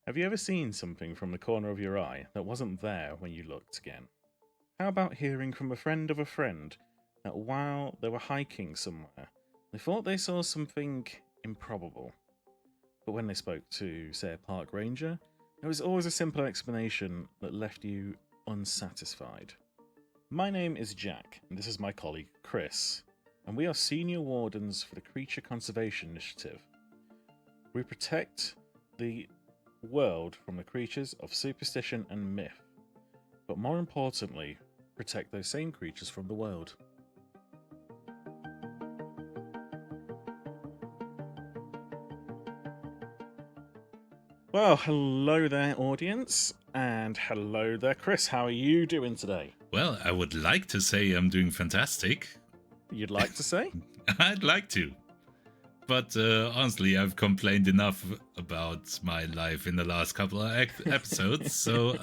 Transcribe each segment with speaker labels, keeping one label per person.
Speaker 1: Have you ever seen something from the corner of your eye that wasn't there when you looked again? How about hearing from a friend of a friend that while they were hiking somewhere, they thought they saw something improbable? But when they spoke to, say, a park ranger, there was always a simple explanation that left you unsatisfied. My name is Jack, and this is my colleague Chris, and we are senior wardens for the Creature Conservation Initiative. We protect the world from the creatures of superstition and myth, but more importantly, protect those same creatures from the world. Well, hello there, audience, and hello there, Chris. How are you doing today?
Speaker 2: Well, I would like to say I'm doing fantastic.
Speaker 1: You'd like to say?
Speaker 2: I'd like to. But honestly, I've complained enough about my life in the last couple of episodes, so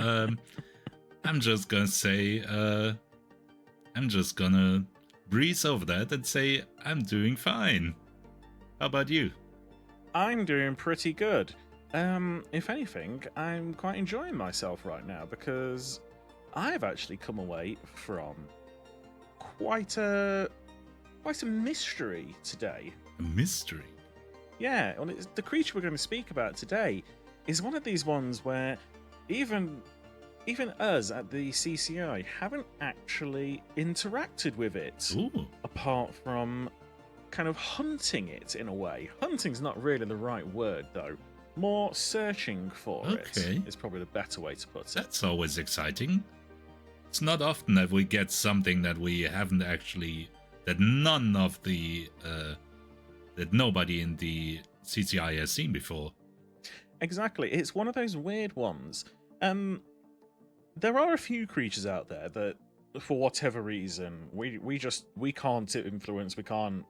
Speaker 2: I'm just gonna say, I'm just gonna breeze over that and say I'm doing fine. How about you?
Speaker 1: I'm doing pretty good. If anything, I'm quite enjoying myself right now because I've actually come away from quite a mystery today.
Speaker 2: A mystery?
Speaker 1: Yeah, well, the creature we're going to speak about today is one of these ones where even us at the CCI haven't actually interacted with it.
Speaker 2: Ooh.
Speaker 1: Apart from kind of hunting it in a way. Hunting's not really the right word though. More searching for it is probably the better way to put it.
Speaker 2: That's always exciting. It's not often that we get something that we haven't actually, that none of the, that nobody in the CCI has seen before.
Speaker 1: Exactly. It's one of those weird ones. There are a few creatures out there that, for whatever reason, we can't influence, we can't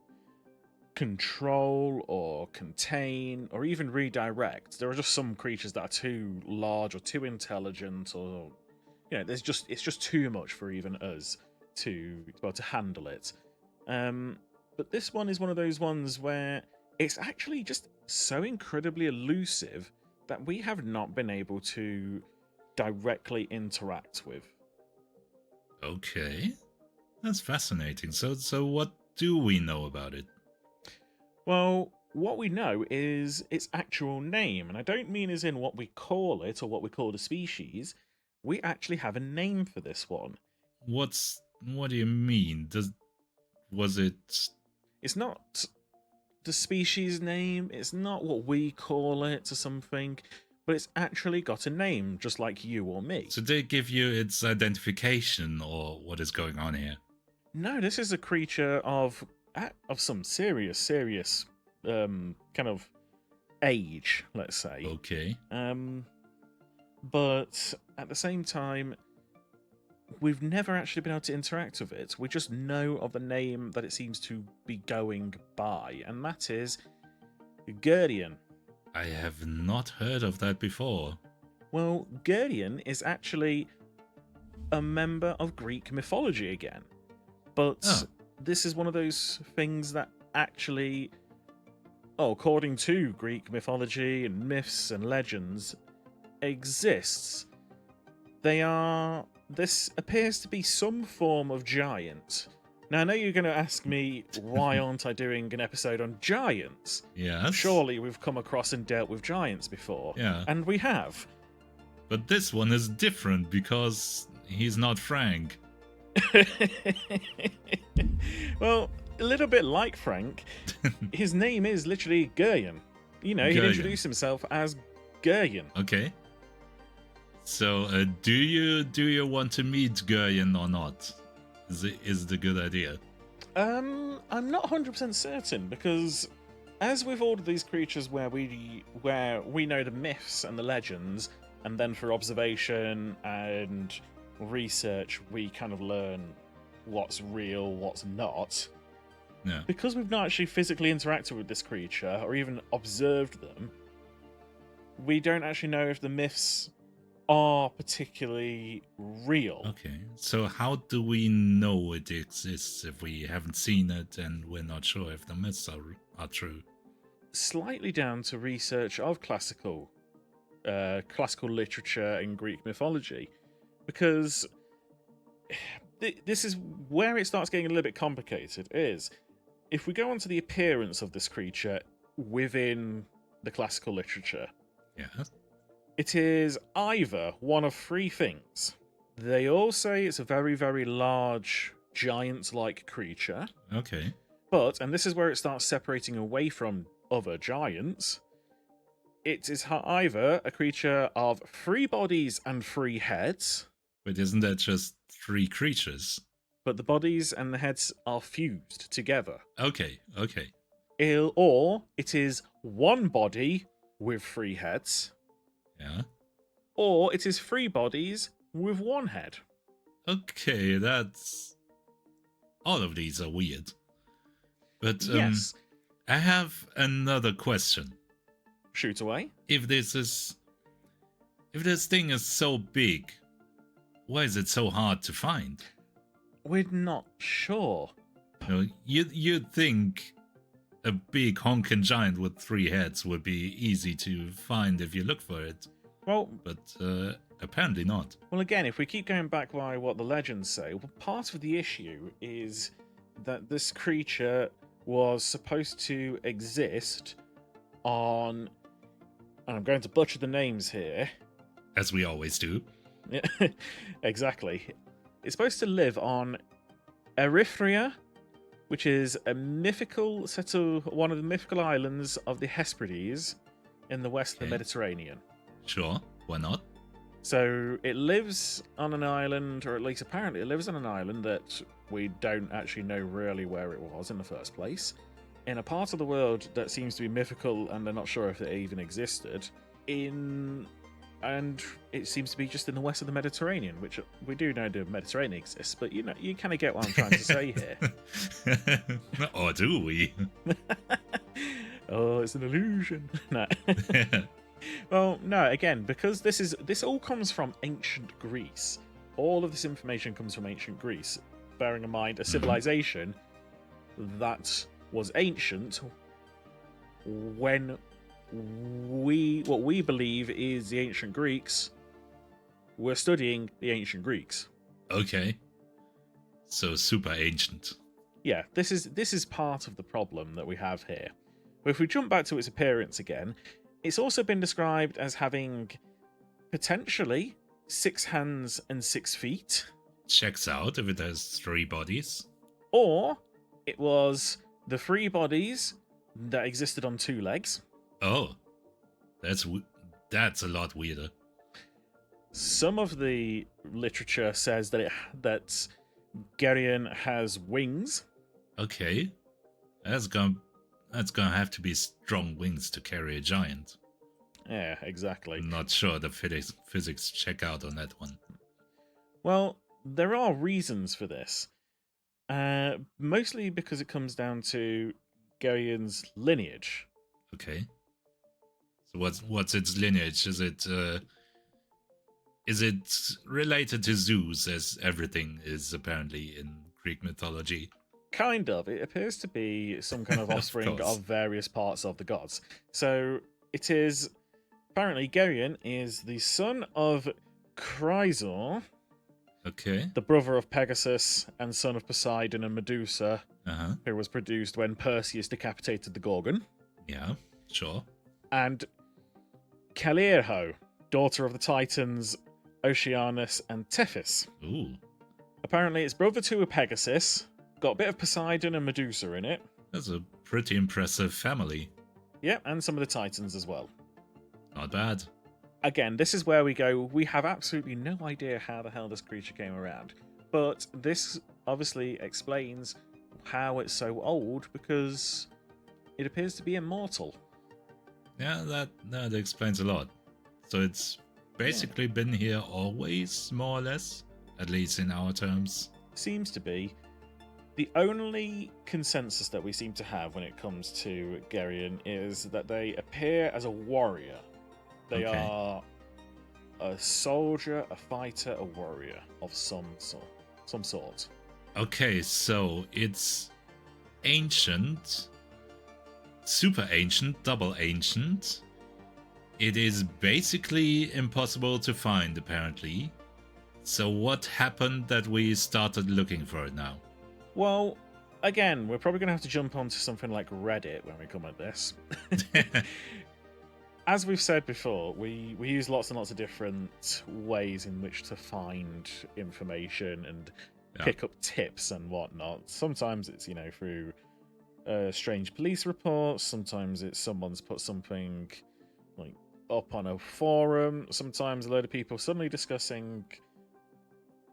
Speaker 1: control or contain or even redirect. There are just some creatures that are too large or too intelligent, or it's just too much for even us to be able to handle it. But this one is one of those ones where it's actually just so incredibly elusive that we have not been able to directly interact with.
Speaker 2: Okay, that's fascinating. So what do we know about it?
Speaker 1: Well, what we know is its actual name, and I don't mean as in what we call it or what we call the species. We actually have a name for this one.
Speaker 2: What do you mean? Was it?
Speaker 1: It's not the species name, it's not what we call it or something, but it's actually got a name, just like you or me.
Speaker 2: So they give you its identification, or what is going on here?
Speaker 1: No, this is a creature of some serious kind of age, let's say.
Speaker 2: Okay.
Speaker 1: But at the same time, we've never actually been able to interact with it. We just know of the name that it seems to be going by, and that is Geryon.
Speaker 2: I have not heard of that before.
Speaker 1: Well, Geryon is actually a member of Greek mythology again. But this is one of those things that actually, according to Greek mythology and myths and legends, exists. This appears to be some form of giant. Now, I know you're going to ask me, why aren't I doing an episode on giants?
Speaker 2: Yes.
Speaker 1: Surely we've come across and dealt with giants before.
Speaker 2: Yeah.
Speaker 1: And we have.
Speaker 2: But this one is different because he's not Frank.
Speaker 1: Well, a little bit like Frank, his name is literally Geryon. He'd introduce himself as Geryon.
Speaker 2: Okay. So, do you want to meet Geryon or not? Is the good idea?
Speaker 1: I'm not 100% certain, because as with all of these creatures where we know the myths and the legends, and then through observation and research we kind of learn what's real, what's not.
Speaker 2: Yeah.
Speaker 1: Because we've not actually physically interacted with this creature or even observed them, we don't actually know if the myths are particularly real.
Speaker 2: Okay, so how do we know it exists if we haven't seen it and we're not sure if the myths are true?
Speaker 1: Slightly down to research of classical classical literature and Greek mythology, because this is where it starts getting a little bit complicated. Is if we go on to the appearance of this creature within the classical literature,
Speaker 2: Yeah.
Speaker 1: it is either one of three things. They all say it's a very, very large, giant-like creature.
Speaker 2: Okay.
Speaker 1: But, and this is where it starts separating away from other giants, it is either a creature of 3 bodies and 3 heads.
Speaker 2: But isn't that just 3 creatures?
Speaker 1: But the bodies and the heads are fused together.
Speaker 2: Okay. Okay.
Speaker 1: Or it is 1 body with 3 heads.
Speaker 2: Yeah.
Speaker 1: Or it is 3 bodies with 1 head.
Speaker 2: Okay, that's... All of these are weird. But
Speaker 1: Yes.
Speaker 2: I have another question.
Speaker 1: Shoot away.
Speaker 2: If this thing is so big, why is it so hard to find?
Speaker 1: We're not sure.
Speaker 2: You'd think a big honking giant with 3 heads would be easy to find if you look for it.
Speaker 1: Well,
Speaker 2: But apparently not.
Speaker 1: Well, again, if we keep going back by what the legends say, well, part of the issue is that this creature was supposed to exist on, and I'm going to butcher the names here.
Speaker 2: As we always do.
Speaker 1: Exactly. It's supposed to live on Erythrea, which is a mythical one of the mythical islands of the Hesperides in the west of the Mediterranean.
Speaker 2: Sure, why not?
Speaker 1: So it lives on an island, or at least apparently it lives on an island that we don't actually know really where it was in the first place, in a part of the world that seems to be mythical and they're not sure if it even existed, and it seems to be just in the west of the Mediterranean, which we do know the Mediterranean exists, but you kind of get what I'm trying to say here.
Speaker 2: Or do we?
Speaker 1: Oh, it's an illusion. No. Well, no, again, because this all comes from ancient Greece. All of this information comes from ancient Greece, bearing in mind a civilization that was ancient when what we believe is the ancient Greeks were studying the ancient Greeks.
Speaker 2: Okay. So super ancient.
Speaker 1: Yeah, this is part of the problem that we have here. But if we jump back to its appearance again, it's also been described as having potentially 6 hands and 6 feet.
Speaker 2: Checks out if it has 3 bodies.
Speaker 1: Or it was the 3 bodies that existed on 2 legs.
Speaker 2: Oh, that's a lot weirder.
Speaker 1: Some of the literature says that Geryon has wings.
Speaker 2: Okay, that's gonna have to be strong wings to carry a giant.
Speaker 1: Yeah, exactly.
Speaker 2: I'm not sure the physics check out on that one.
Speaker 1: Well, there are reasons for this. Mostly because it comes down to Geryon's lineage.
Speaker 2: Okay. So what's its lineage? Is it related to Zeus, as everything is apparently in Greek mythology?
Speaker 1: Kind of. It appears to be some kind of offspring of various parts of the gods. So it is... Apparently, Geryon is the son of Chrysaor,
Speaker 2: okay,
Speaker 1: the brother of Pegasus and son of Poseidon and Medusa, who was produced when Perseus decapitated the Gorgon.
Speaker 2: Yeah, sure.
Speaker 1: And Callirrhoe, daughter of the Titans Oceanus and Tethys.
Speaker 2: Ooh.
Speaker 1: Apparently, it's brother to a Pegasus, got a bit of Poseidon and Medusa in it.
Speaker 2: That's a pretty impressive family.
Speaker 1: Yeah, and some of the Titans as well.
Speaker 2: Not bad.
Speaker 1: Again, this is where we go, we have absolutely no idea how the hell this creature came around. But this obviously explains how it's so old, because it appears to be immortal.
Speaker 2: Yeah, that explains a lot. So it's basically been here always, more or less, at least in our terms.
Speaker 1: Seems to be. The only consensus that we seem to have when it comes to Geryon is that they appear as a warrior. They are a soldier, a fighter, a warrior of some sort.
Speaker 2: Okay, so it's ancient, super ancient, double ancient, It is basically impossible to find, apparently. So what happened that we started looking for it now?
Speaker 1: Well, again, we're probably going to have to jump onto something like Reddit when we come at this. As we've said before, we use lots and lots of different ways in which to find information and pick up tips and whatnot. Sometimes it's, through strange police reports. Sometimes it's someone's put something like up on a forum. Sometimes a load of people suddenly discussing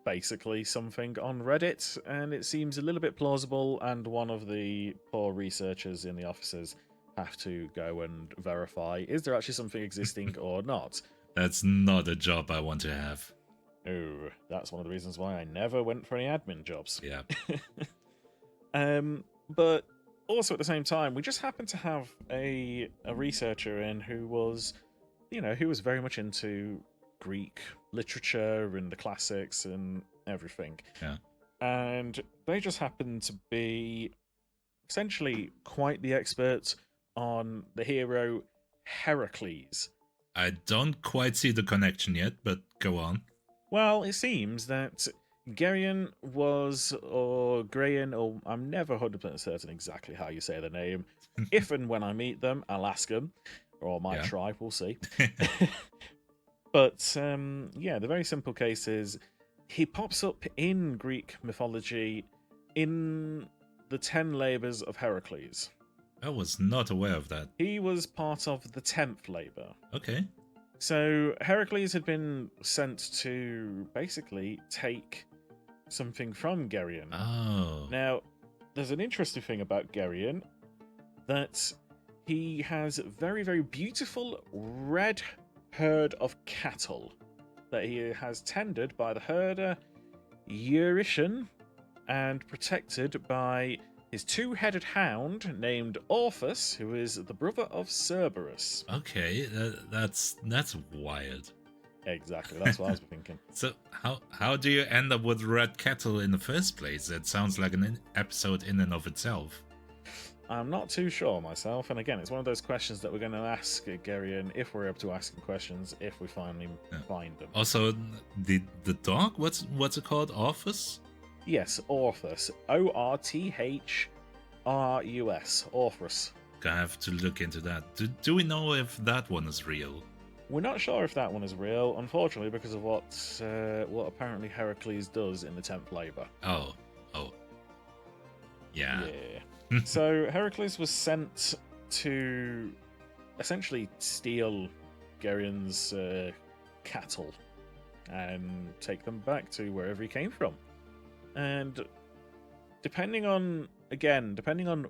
Speaker 1: basically something on Reddit, and it seems a little bit plausible, and one of the poor researchers in the offices have to go and verify, is there actually something existing or not?
Speaker 2: That's not a job I want to have.
Speaker 1: Oh, that's one of the reasons why I never went for any admin jobs.
Speaker 2: Yeah.
Speaker 1: But also at the same time, we just happened to have a researcher in who was, who was very much into Greek literature and the classics and everything.
Speaker 2: Yeah.
Speaker 1: And they just happened to be essentially quite the experts on the hero Heracles.
Speaker 2: I don't quite see the connection yet, but go on.
Speaker 1: Well, it seems that Geryon was, or Grayan, or I'm never 100% certain exactly how you say the name. If and when I meet them, I'll ask them, or I might try, we'll see. But, the very simple case is he pops up in Greek mythology in the 10 Labours of Heracles.
Speaker 2: I was not aware of that.
Speaker 1: He was part of the 10th Labour.
Speaker 2: Okay.
Speaker 1: So Heracles had been sent to basically take something from Geryon.
Speaker 2: Oh.
Speaker 1: Now, there's an interesting thing about Geryon, that he has very, very beautiful red herd of cattle that he has tended by the herder Eurytion and protected by his two-headed hound named Orpheus, who is the brother of Cerberus.
Speaker 2: Okay, that's wild.
Speaker 1: Exactly, that's what I was thinking.
Speaker 2: So how do you end up with red cattle in the first place? That sounds like an episode in and of itself.
Speaker 1: I'm not too sure myself, and again, it's one of those questions that we're going to ask Geryon if we're able to ask him questions if we finally find them.
Speaker 2: Also, the dog, what's it called? Orpheus?
Speaker 1: Yes, Orpheus. Orthrus. Orpheus.
Speaker 2: I have to look into that. Do we know if that one is real?
Speaker 1: We're not sure if that one is real, unfortunately, because of what apparently Heracles does in the 10th Labour.
Speaker 2: Oh. Yeah.
Speaker 1: So Heracles was sent to essentially steal Geryon's cattle and take them back to wherever he came from. And depending on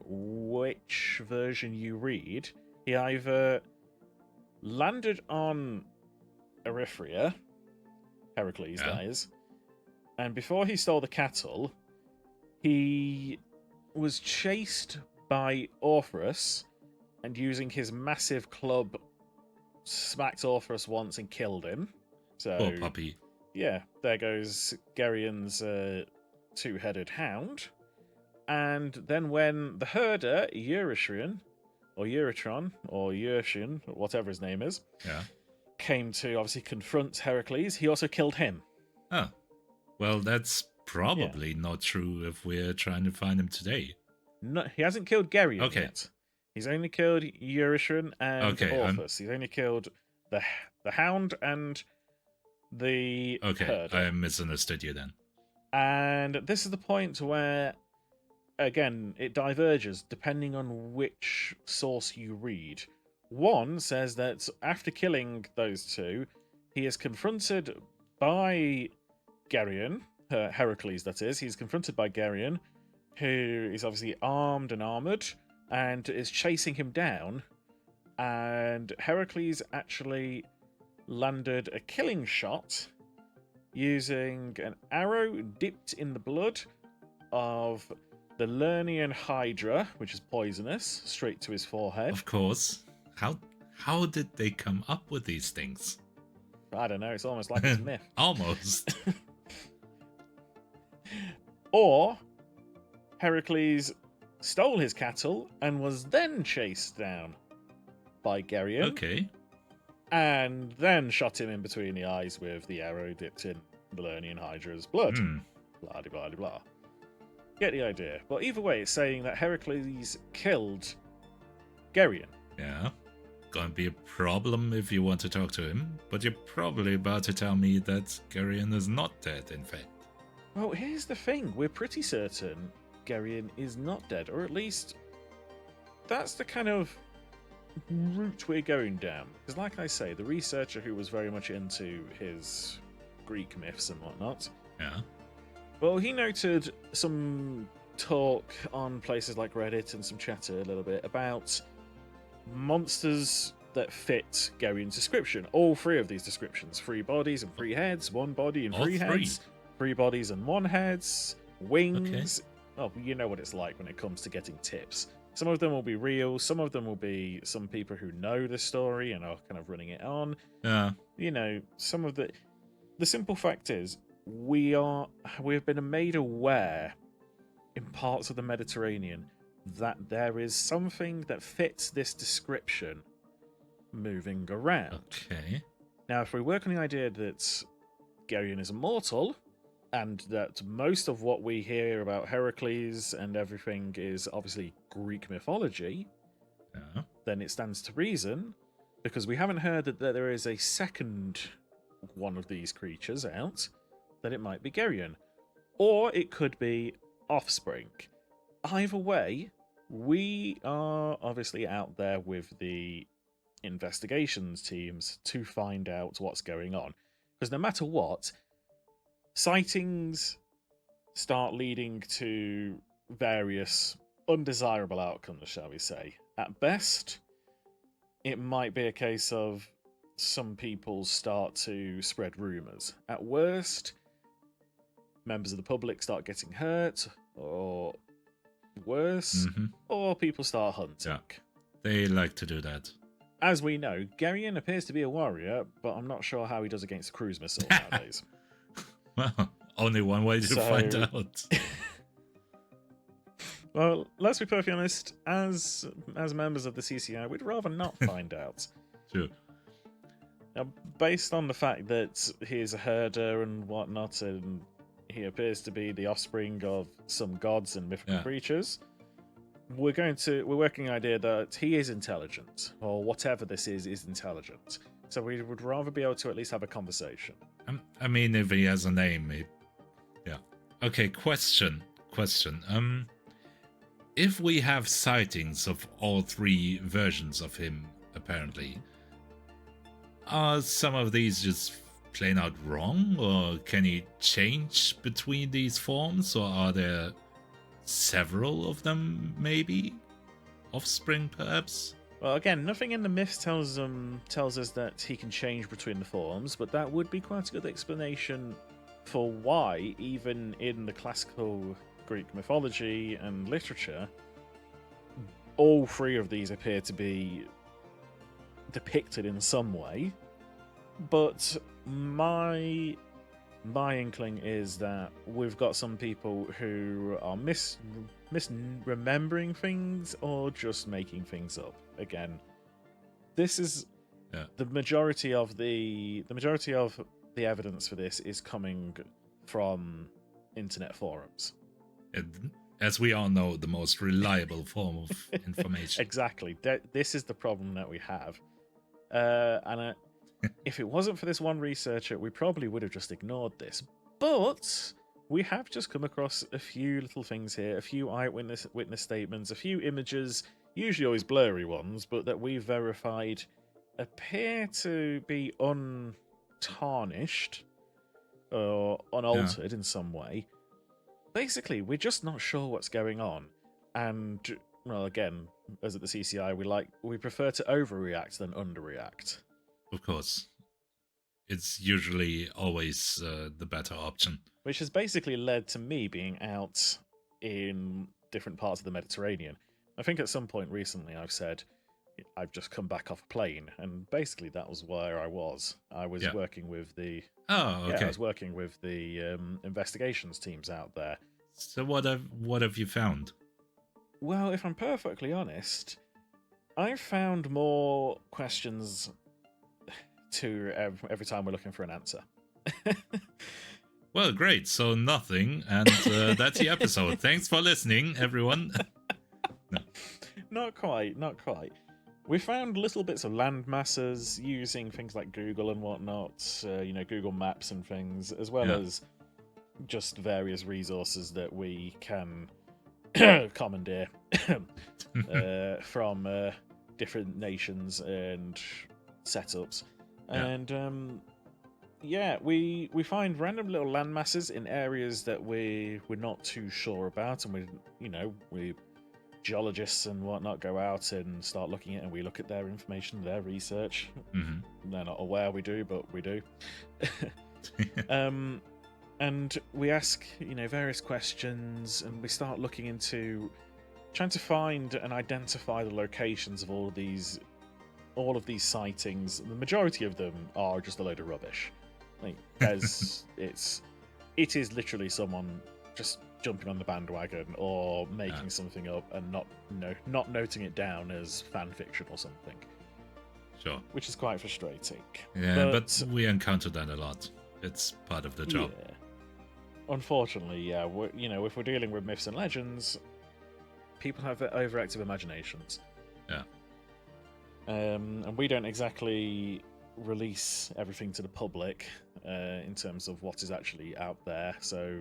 Speaker 1: which version you read, he either landed on Erythrea, Heracles, that is, and before he stole the cattle, he was chased by Orpheus, and using his massive club, smacked Orpheus once and killed him. So,
Speaker 2: poor puppy.
Speaker 1: Yeah, there goes Geryon's two-headed hound. And then when the herder, Eurytion, whatever his name is, came to obviously confront Heracles, he also killed him.
Speaker 2: Oh. Well, that's probably not true if we're trying to find him today.
Speaker 1: No, he hasn't killed Geryon yet. He's only killed Eurytion and Orpheus. He's only killed the hound and the herder.
Speaker 2: I misunderstood you then.
Speaker 1: And this is the point where, again, it diverges depending on which source you read. One says that after killing those two, he is confronted by Geryon, Heracles that is. He's confronted by Geryon, who is obviously armed and armoured, and is chasing him down. And Heracles actually landed a killing shot using an arrow dipped in the blood of the Lernaean Hydra, which is poisonous, straight to his forehead.
Speaker 2: Of course. How did they come up with these things?
Speaker 1: I don't know, it's almost like it's myth.
Speaker 2: Almost.
Speaker 1: Or Heracles stole his cattle and was then chased down by Geryon.
Speaker 2: Okay.
Speaker 1: and then shot him in between the eyes with the arrow dipped in the Lernian Hydra's blood. Blah, blah, blah, blah. Get the idea. But either way, it's saying that Heracles killed Geryon.
Speaker 2: Yeah. Gonna be a problem if you want to talk to him, but you're probably about to tell me that Geryon is not dead, in fact.
Speaker 1: Well, here's the thing. We're pretty certain Geryon is not dead, or at least that's the kind of route we're going down. Because like I say, the researcher who was very much into his Greek myths and whatnot,
Speaker 2: Yeah.
Speaker 1: well, he noted some talk on places like Reddit and some chatter a little bit about monsters that fit Geryon's description. All three of these descriptions: 3 bodies and 3 heads, 1 body and 3 heads, 3 bodies and 1 heads, wings. Okay. Oh, you know what it's like when it comes to getting tips. Some of them will be real, some of them will be some people who know the story and are kind of running it on.
Speaker 2: Yeah.
Speaker 1: You know, some of the simple fact is we've been made aware in parts of the Mediterranean that there is something that fits this description moving around.
Speaker 2: Okay.
Speaker 1: Now, if we work on the idea that Geryon is immortal, and that most of what we hear about Heracles and everything is obviously Greek mythology, then it stands to reason, because we haven't heard that there is a second one of these creatures out, that it might be Geryon. Or it could be offspring. Either way, we are obviously out there with the investigations teams to find out what's going on. Because no matter what, sightings start leading to various undesirable outcomes, shall we say. At best, it might be a case of some people start to spread rumours. At worst, members of the public start getting hurt, or worse, or people start hunting.
Speaker 2: Yeah, they like to do that.
Speaker 1: As we know, Geryon appears to be a warrior, but I'm not sure how he does against a cruise missile nowadays.
Speaker 2: Well, only one way to find out.
Speaker 1: Well, let's be perfectly honest, as members of the CCI, we'd rather not find out.
Speaker 2: Sure.
Speaker 1: Now, based on the fact that he's a herder and whatnot, and he appears to be the offspring of some gods and mythical creatures, we're working the idea that he is intelligent, or whatever this is intelligent. So we would rather be able to at least have a conversation.
Speaker 2: I mean, if he has a name, yeah. Okay, question. If we have sightings of all 3 versions of him, apparently, are some of these just plain out wrong, or can he change between these forms, or are there several of them, maybe? Offspring, perhaps?
Speaker 1: Well, again, nothing in the myths tells us that he can change between the forms, but that would be quite a good explanation for why, even in the classical Greek mythology and literature, all 3 of these appear to be depicted in some way. But my inkling is that we've got some people who are misremembering things or just making things up. Again, this is the majority of the evidence for this is coming from internet forums.
Speaker 2: As we all know, the most reliable form of information.
Speaker 1: Exactly. This is the problem that we have. If it wasn't for this one researcher, we probably would have just ignored this. But we have just come across a few little things here, a few eyewitness statements, a few images, usually always blurry ones, but that we've verified appear to be untarnished or unaltered in some way. Basically, we're just not sure what's going on. And, well, again, as at the CCI, we prefer to overreact than underreact.
Speaker 2: Of course. It's usually always the better option.
Speaker 1: Which has basically led to me being out in different parts of the Mediterranean. I think at some point recently I've said I've just come back off a plane, and basically that was where I was. I was working with the I was working with the investigations teams out there.
Speaker 2: So what have you found?
Speaker 1: Well, if I'm perfectly honest, I've found more questions. to every time we're looking for an answer.
Speaker 2: Well, great. So nothing, and that's the episode. Thanks for listening, everyone. No.
Speaker 1: Not quite. We found little bits of land masses using things like Google and whatnot, Google Maps and things, as well as just various resources that we can commandeer from different nations and setups. And we find random little land masses in areas that we're not too sure about, and we geologists and whatnot go out and start looking at it, and we look at their information, their research. They're not aware we do, but we do. And we ask, various questions, and we start looking into trying to find and identify the locations of all of these sightings. The majority of them are just a load of rubbish. Like, it is literally someone just jumping on the bandwagon or making something up and not noting it down as fan fiction or something.
Speaker 2: Sure.
Speaker 1: Which is quite frustrating.
Speaker 2: Yeah, but we encounter that a lot. It's part of the job.
Speaker 1: Yeah. Unfortunately, yeah. If we're dealing with myths and legends, people have overactive imaginations.
Speaker 2: Yeah.
Speaker 1: And we don't exactly release everything to the public in terms of what is actually out there. So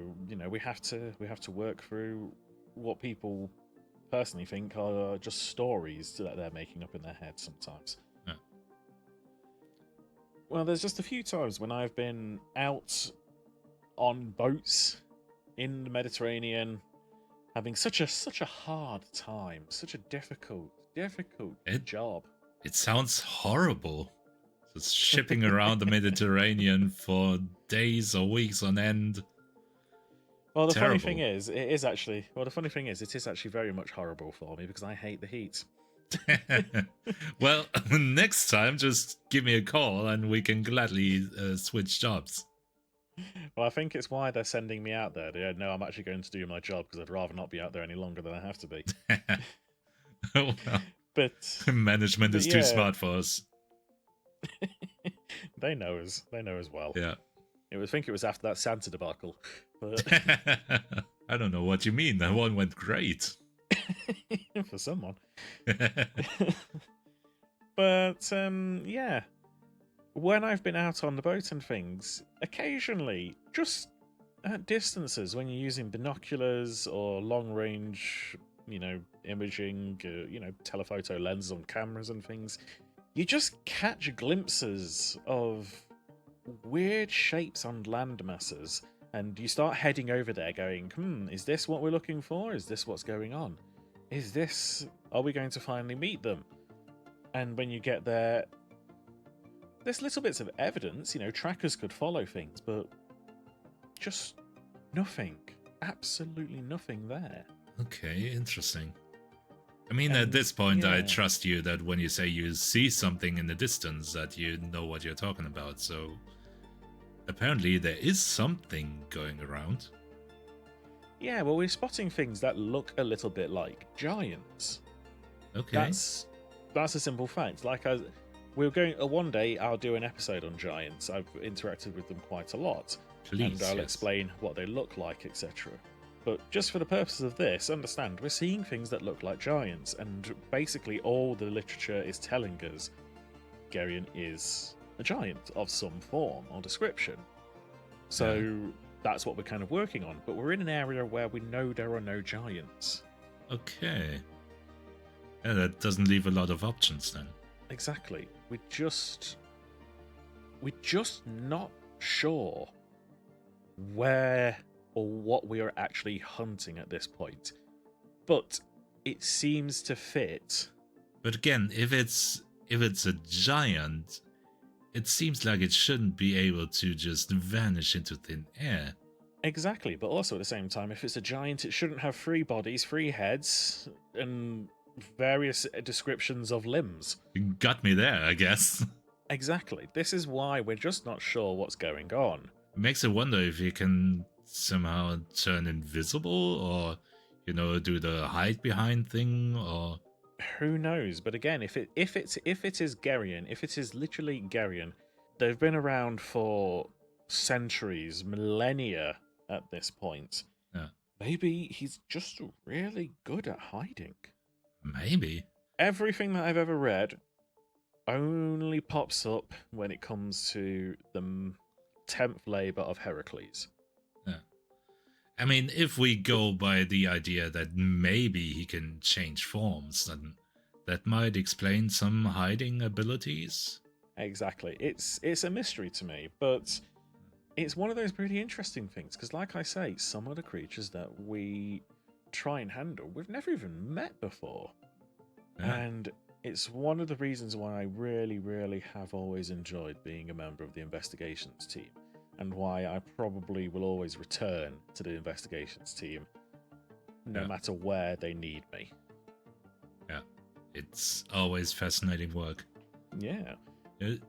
Speaker 1: we have to work through what people personally think are just stories that they're making up in their heads sometimes.
Speaker 2: Yeah.
Speaker 1: Well, there's just a few times when I've been out on boats in the Mediterranean, having such a hard time, such a difficult job.
Speaker 2: It sounds horrible. Just shipping around the Mediterranean for days or weeks on end.
Speaker 1: Well, the
Speaker 2: Terrible.
Speaker 1: funny thing is, it is actually very much horrible for me because I hate the heat.
Speaker 2: Well, next time, just give me a call and we can gladly switch jobs.
Speaker 1: Well, I think it's why they're sending me out there. They know I'm actually going to do my job because I'd rather not be out there any longer than I have to be.
Speaker 2: Well,
Speaker 1: but
Speaker 2: management is too smart for us.
Speaker 1: They know us well.
Speaker 2: Yeah.
Speaker 1: I think it was after that Santa debacle. But
Speaker 2: I don't know what you mean. That one went great.
Speaker 1: for someone. But when I've been out on the boat and things, occasionally, just at distances, when you're using binoculars or long-range, imaging, telephoto lenses on cameras and things, you just catch glimpses of weird shapes on land masses, and you start heading over there going, is this what we're looking for? Is this what's going on? Are we going to finally meet them? And when you get there, there's little bits of evidence, trackers could follow things, but just nothing. Absolutely nothing there.
Speaker 2: Okay, interesting. I mean, at this point, I trust you that when you say you see something in the distance, that you know what you're talking about. So apparently there is something going around.
Speaker 1: Yeah, well, we're spotting things that look a little bit like giants.
Speaker 2: Okay.
Speaker 1: That's a simple fact. We're going one day I'll do an episode on giants. I've interacted with them quite a lot.
Speaker 2: Please,
Speaker 1: and I'll explain what they look like, etc. But just for the purposes of this, understand, we're seeing things that look like giants, and basically all the literature is telling us Geryon is a giant of some form or description. So that's what we're kind of working on. But we're in an area where we know there are no giants.
Speaker 2: Okay. Yeah, that doesn't leave a lot of options then.
Speaker 1: Exactly. We're just not sure where or what we are actually hunting at this point. But it seems to fit.
Speaker 2: But again, if it's a giant, it seems like it shouldn't be able to just vanish into thin air.
Speaker 1: Exactly, but also at the same time, if it's a giant, it shouldn't have 3 bodies, 3 heads, and various descriptions of limbs.
Speaker 2: You got me there, I guess.
Speaker 1: Exactly. This is why we're just not sure what's going on.
Speaker 2: It makes it wonder if you can somehow turn invisible, or, do the hide behind thing, or...
Speaker 1: Who knows? But again, if it is Geryon, if it is literally Geryon, they've been around for centuries, millennia at this point.
Speaker 2: Yeah.
Speaker 1: Maybe he's just really good at hiding.
Speaker 2: Maybe.
Speaker 1: Everything that I've ever read only pops up when it comes to the 10th labor of Heracles.
Speaker 2: Yeah. I mean, if we go by the idea that maybe he can change forms, then that might explain some hiding abilities.
Speaker 1: Exactly. It's a mystery to me, but it's one of those really interesting things because, like I say, some of the creatures that we try and handle, we've never even met before.
Speaker 2: Yeah.
Speaker 1: And it's one of the reasons why I really, really have always enjoyed being a member of the investigations team, and why I probably will always return to the investigations team no matter where they need me.
Speaker 2: Yeah. It's always fascinating work.
Speaker 1: Yeah.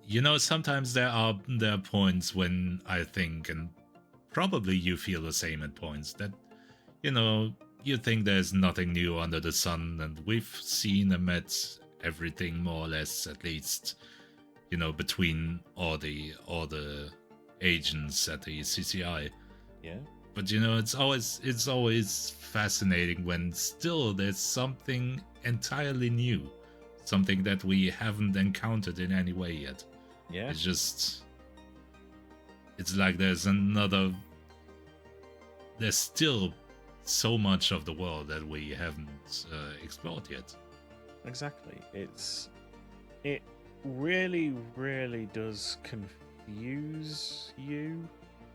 Speaker 2: You know, sometimes there are points when I think, and probably you feel the same at points, that, you know, you think there's nothing new under the sun, and we've seen and met everything more or less, at least, you know, between all the agents at the CCI.
Speaker 1: Yeah.
Speaker 2: But you know, it's always fascinating when still there's something entirely new, something that we haven't encountered in any way yet.
Speaker 1: Yeah.
Speaker 2: It's like there's still so much of the world that we haven't explored yet.
Speaker 1: Exactly. It really, really does confuse you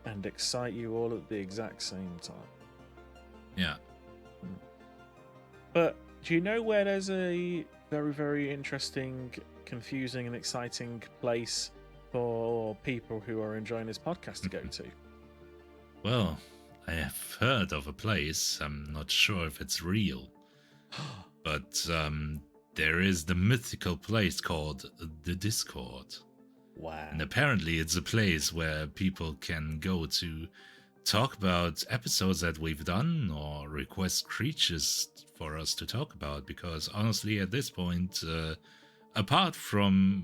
Speaker 1: and excite you all at the exact same time.
Speaker 2: Yeah.
Speaker 1: But do you know where there's a very, very interesting, confusing, and exciting place for people who are enjoying this podcast to go to?
Speaker 2: Well, I have heard of a place. I'm not sure if it's real. But there is the mythical place called the Discord.
Speaker 1: Wow.
Speaker 2: And apparently it's a place where people can go to talk about episodes that we've done or request creatures for us to talk about. Because honestly, at this point, apart from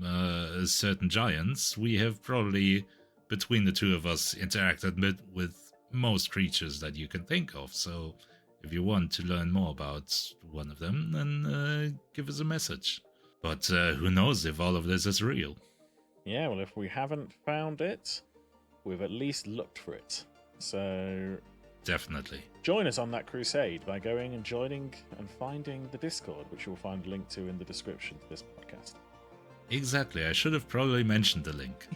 Speaker 2: certain giants, we have probably, between the two of us, interacted with most creatures that you can think of. So if you want to learn more about one of them, then give us a message. But who knows if all of this is real?
Speaker 1: Yeah, well, if we haven't found it, we've at least looked for it. So
Speaker 2: Definitely.
Speaker 1: join us on that crusade by going and joining and finding the Discord, which you'll find a link to in the description to this podcast.
Speaker 2: Exactly. I should have probably mentioned the link.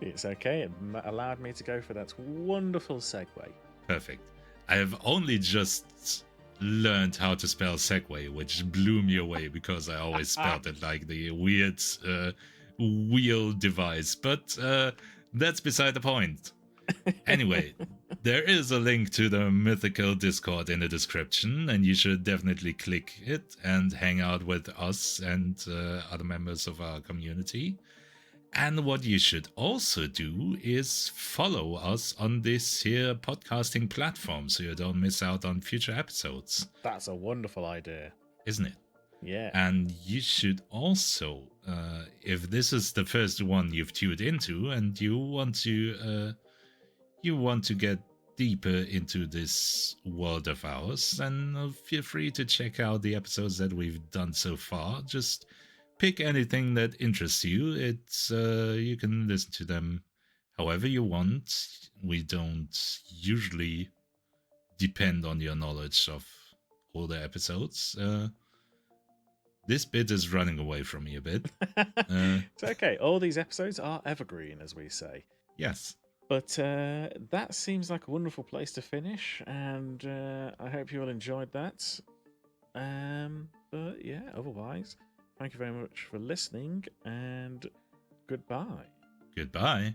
Speaker 1: It's okay. It allowed me to go for that wonderful segue.
Speaker 2: Perfect. I have only just learned how to spell segue, which blew me away because I always spelled it like the weird wheel device. But that's beside the point. Anyway, there is a link to the mythical Discord in the description, and you should definitely click it and hang out with us and other members of our community. And what you should also do is follow us on this here podcasting platform so you don't miss out on future episodes.
Speaker 1: That's a wonderful idea.
Speaker 2: Isn't it?
Speaker 1: Yeah.
Speaker 2: And you should also, if this is the first one you've tuned into and you want to get deeper into this world of ours, then feel free to check out the episodes that we've done so far. Just pick anything that interests you. It's you can listen to them however you want. We don't usually depend on your knowledge of all the episodes. This bit is running away from me a bit.
Speaker 1: It's okay. All these episodes are evergreen, as we say.
Speaker 2: Yes.
Speaker 1: But that seems like a wonderful place to finish, and I hope you all enjoyed that. But yeah, otherwise, thank you very much for listening, and goodbye.
Speaker 2: Goodbye.